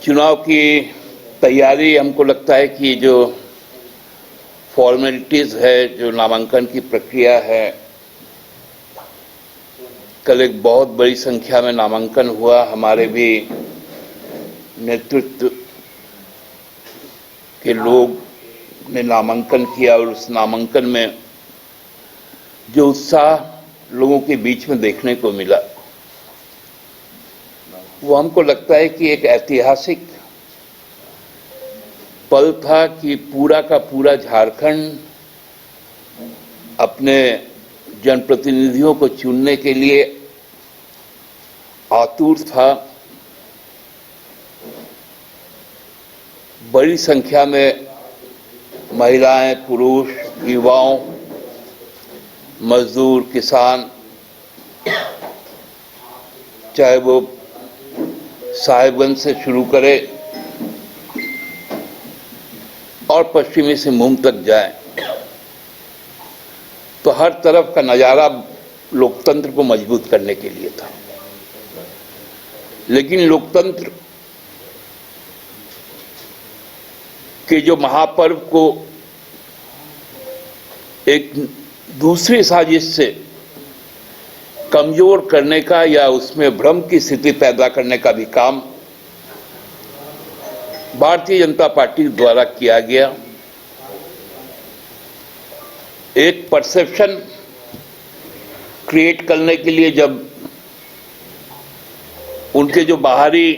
चुनाव की तैयारी, हमको लगता है कि जो फॉर्मेलिटीज है, जो नामांकन की प्रक्रिया है, कल एक बहुत बड़ी संख्या में नामांकन हुआ। हमारे भी नेतृत्व के लोग ने नामांकन किया और उस नामांकन में जो उत्साह लोगों के बीच में देखने को मिला, वो हमको लगता है कि एक ऐतिहासिक पल था कि पूरा का पूरा झारखंड अपने जनप्रतिनिधियों को चुनने के लिए आतुर था। बड़ी संख्या में महिलाएं, पुरुष, युवाओं, मजदूर, किसान, चाहे वो साहिबगंज से शुरू करे और पश्चिमी सिंहभूम तक जाए, तो हर तरफ का नजारा लोकतंत्र को मजबूत करने के लिए था। लेकिन लोकतंत्र के जो महापर्व को एक दूसरी साजिश से कमजोर करने का या उसमें भ्रम की स्थिति पैदा करने का भी काम भारतीय जनता पार्टी द्वारा किया गया। एक परसेप्शन क्रिएट करने के लिए जब उनके जो बाहरी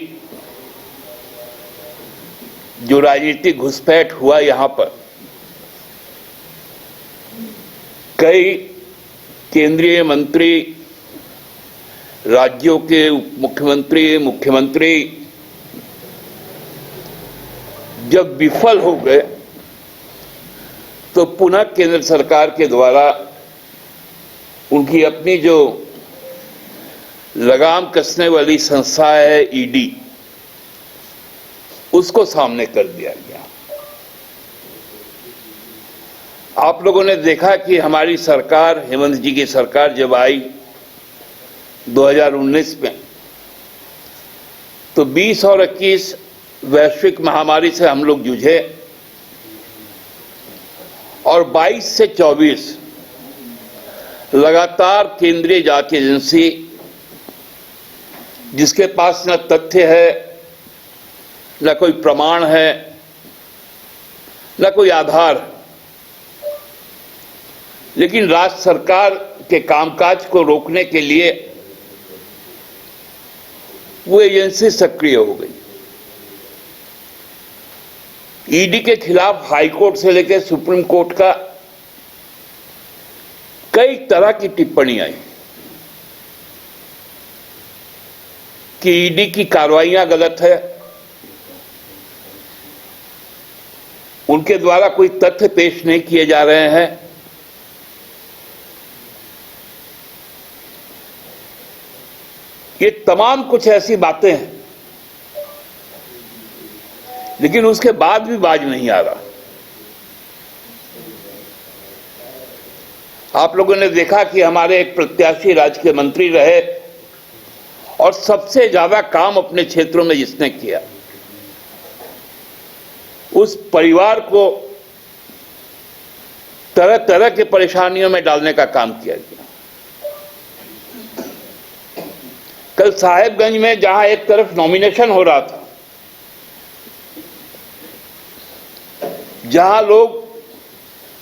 जो राजनीतिक घुसपैठ हुआ, यहां पर कई केंद्रीय मंत्री, राज्यों के उप मुख्यमंत्री, मुख्यमंत्री जब विफल हो गए, तो पुनः केंद्र सरकार के द्वारा उनकी अपनी जो लगाम कसने वाली संस्था है ईडी, उसको सामने कर दिया गया। आप लोगों ने देखा कि हमारी सरकार, हेमंत जी की सरकार जब आई 2019 में, तो 20 और 21 वैश्विक महामारी से हम लोग जूझे और 22 से 24 लगातार केंद्रीय जांच एजेंसी, जिसके पास न तथ्य है, न कोई प्रमाण है, न कोई आधार, लेकिन राज्य सरकार के कामकाज को रोकने के लिए वो एजेंसी सक्रिय हो गई। ईडी के खिलाफ हाईकोर्ट से लेकर सुप्रीम कोर्ट का कई तरह की टिप्पणी आई कि ईडी की कार्रवाइयां गलत है, उनके द्वारा कोई तथ्य पेश नहीं किए जा रहे हैं। ये तमाम कुछ ऐसी बातें हैं, लेकिन उसके बाद भी बाज नहीं आ रहा। आप लोगों ने देखा कि हमारे एक प्रत्याशी राज्य के मंत्री रहे और सबसे ज्यादा काम अपने क्षेत्रों में जिसने किया, उस परिवार को तरह तरह के परेशानियों में डालने का काम किया गया। कल साहिबगंज में जहां एक तरफ नॉमिनेशन हो रहा था, जहां लोग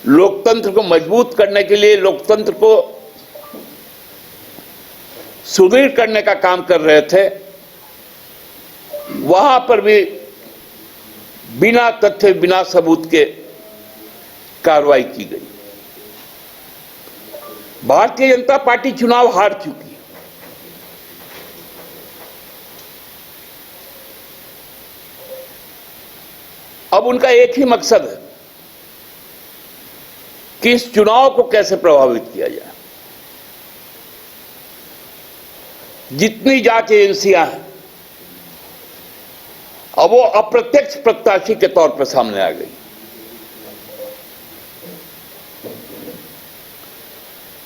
लोकतंत्र को मजबूत करने के लिए, लोकतंत्र को सुदृढ़ करने का काम कर रहे थे, वहां पर भी बिना तथ्य, बिना सबूत के कार्रवाई की गई। भारतीय जनता पार्टी चुनाव हार चुकी है। अब उनका एक ही मकसद है कि इस चुनाव को कैसे प्रभावित किया जाए। जितनी जांच एजेंसियां हैं, अब वो अप्रत्यक्ष प्रत्याशी के तौर पर सामने आ गई।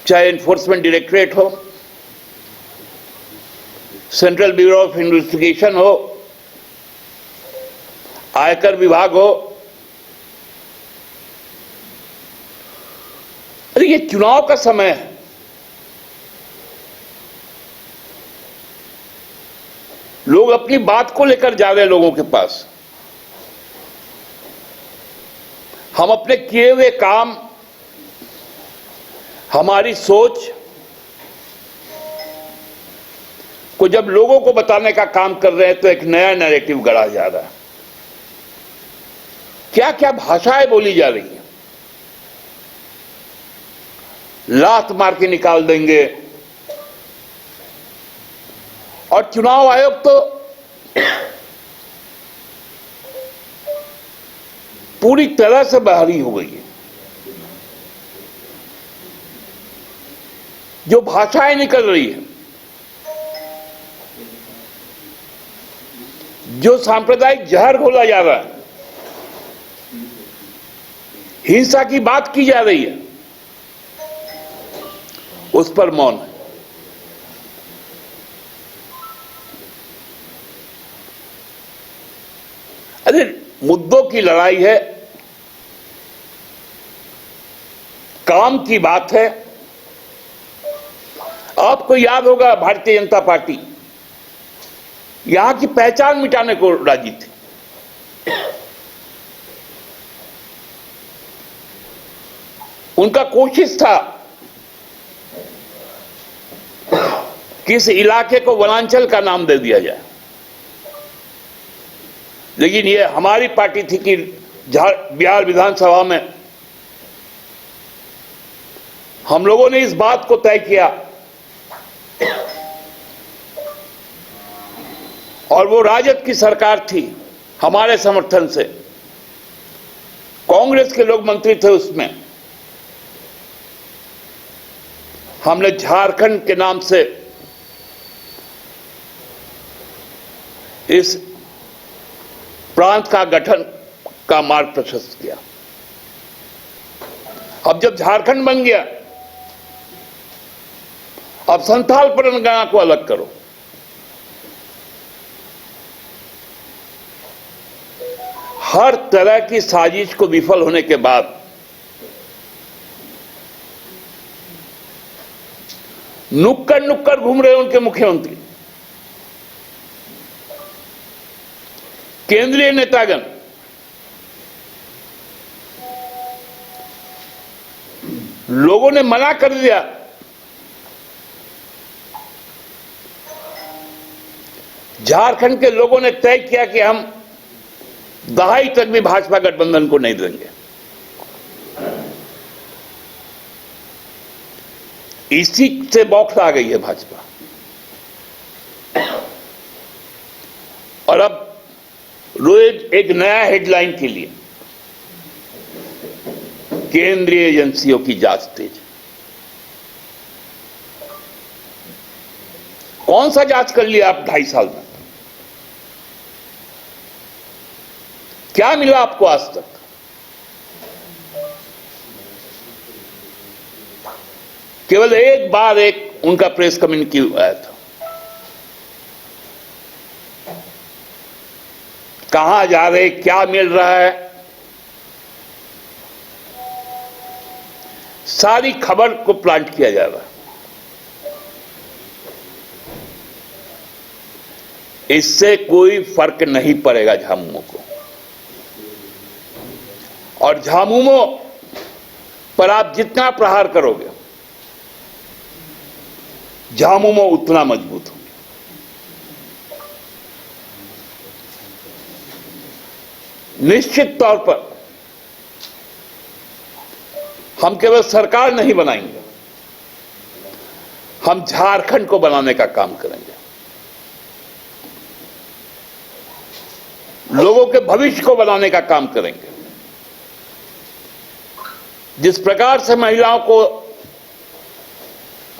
चाहे एनफोर्समेंट डायरेक्टरेट हो, सेंट्रल ब्यूरो ऑफ इन्वेस्टिगेशन हो, आयकर विभाग हो, अरे ये चुनाव का समय है। लोग अपनी बात को लेकर जा रहे हैं लोगों के पास। हम अपने किए हुए काम, हमारी सोच को जब लोगों को बताने का काम कर रहे हैं तो एक नया नैरेटिव गढ़ा जा रहा है। क्या क्या भाषाएं बोली जा रही हैं, लात मार के निकाल देंगे। और चुनाव आयोग तो पूरी तरह से बहाली हो गई है। जो भाषाएं निकल रही है, जो सांप्रदायिक जहर घोला जा रहा है, हिंसा की बात की जा रही है, उस पर मौन है। अरे मुद्दों की लड़ाई है, काम की बात है। आपको याद होगा भारतीय जनता पार्टी यहां की पहचान मिटाने को राजी थी। उनका कोशिश था कि इस इलाके को वनांचल का नाम दे दिया जाए, लेकिन ये हमारी पार्टी थी कि बिहार विधानसभा में हम लोगों ने इस बात को तय किया और वो राजद की सरकार थी, हमारे समर्थन से कांग्रेस के लोग मंत्री थे उसमें। हमने झारखंड के नाम से इस प्रांत का गठन का मार्ग प्रशस्त किया। अब जब झारखंड बन गया, अब संथाल परगना को अलग करो। हर तरह की साजिश को विफल होने के बाद नुक्कड़ नुक्कड़ घूम रहे उनके मुख्यमंत्री, केंद्रीय नेतागण। लोगों ने मना कर दिया, झारखंड के लोगों ने तय किया कि हम दहाई तक भी भाजपा गठबंधन को नहीं देंगे। इसी से बौखला गई है भाजपा। और अब रोज एक नया हेडलाइन के लिए केंद्रीय एजेंसियों की जांच तेज। कौन सा जांच कर लिया आप 2.5 साल में? क्या मिला आपको आज तक? केवल एक बार एक उनका प्रेस कम्युनिके आया था। कहां जा रहे, क्या मिल रहा है, सारी खबर को प्लांट किया जा रहा है। इससे कोई फर्क नहीं पड़ेगा झामुमो को, और झामुमो पर आप जितना प्रहार करोगे झामुमो उतना मजबूत होंगे। निश्चित तौर पर हम केवल सरकार नहीं बनाएंगे, हम झारखंड को बनाने का काम करेंगे। लोगों के भविष्य को बनाने का काम करेंगे। जिस प्रकार से महिलाओं को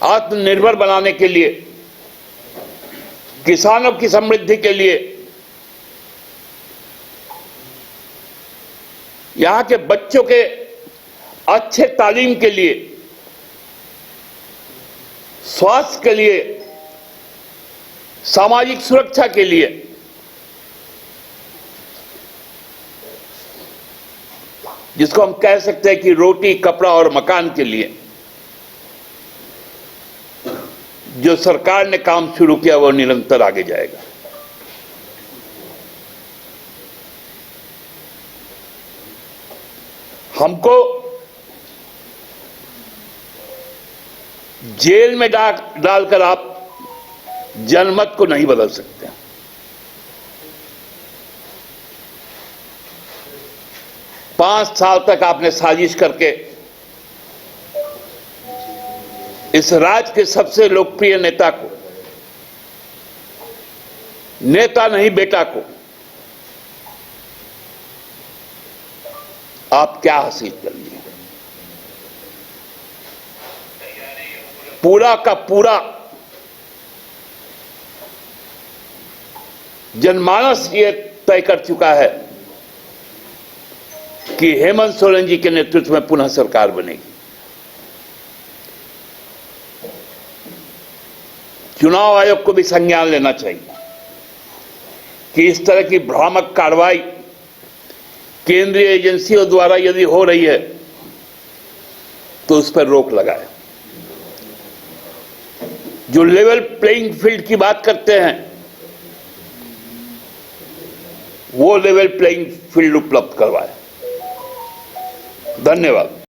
आत्मनिर्भर बनाने के लिए, किसानों की समृद्धि के लिए, यहां के बच्चों के अच्छे तालीम के लिए, स्वास्थ्य के लिए, सामाजिक सुरक्षा के लिए जिसको हम कह सकते हैं कि रोटी, कपड़ा और मकान के लिए जो सरकार ने काम शुरू किया वो निरंतर आगे जाएगा। हमको जेल में डालकर आप जनमत को नहीं बदल सकते। 5 साल तक आपने साजिश करके इस राज्य के सबसे लोकप्रिय नेता को, नेता नहीं बेटा को, आप क्या हासिल कर लिए? पूरा का पूरा जनमानस ये तय कर चुका है कि हेमंत सोरेन जी के नेतृत्व में पुनः सरकार बनेगी। चुनाव आयोग को भी संज्ञान लेना चाहिए कि इस तरह की भ्रामक कार्रवाई केंद्रीय एजेंसियों द्वारा यदि हो रही है तो उस पर रोक लगाए। जो लेवल प्लेइंग फील्ड की बात करते हैं वो लेवल प्लेइंग फील्ड उपलब्ध करवाए। धन्यवाद।